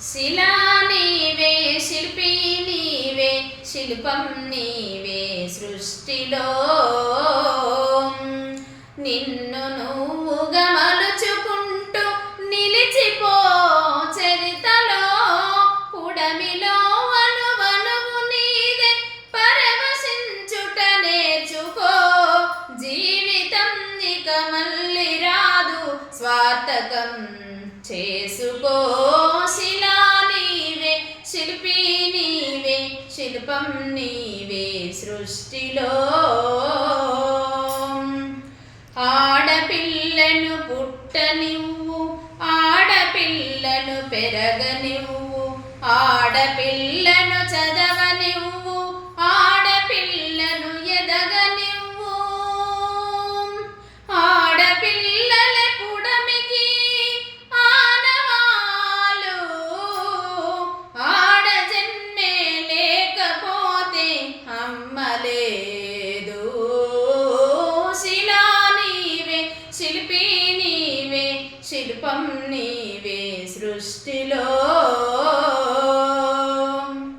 శిలా నీవే, శిల్పి నీవే, శిల్పం నీవే సృష్టిలో. నిన్ను నువ్వుగా మలుచుకుంటూ నిలిచిపో చరితలో. పుడమిలో వనువనువు నీదే, పరవశించుట నేర్చుకో. జీవితం ఇక మళ్ళీ రాదు, స్వార్థకం చేసుకో. శిలా నీవే, శిల్పి నీవే, శిల్పం నీవే సృష్టిలో. ఆడపిల్లను పుట్టనివ్వు, ఆడపిల్లను పెరగనివ్వు, ఆడపిల్లను చదవనివ్వు, ఆడపిల్లను ఎదగనివ్వు. ఆడపిల్లల పుడమికి ఆనవాలు, ఆడ జన్మే లేకపోతే అమ్మలేదు. శిలా నీవే, శిల్పి నీవే, శిల్పం నీవే సృష్టిలో.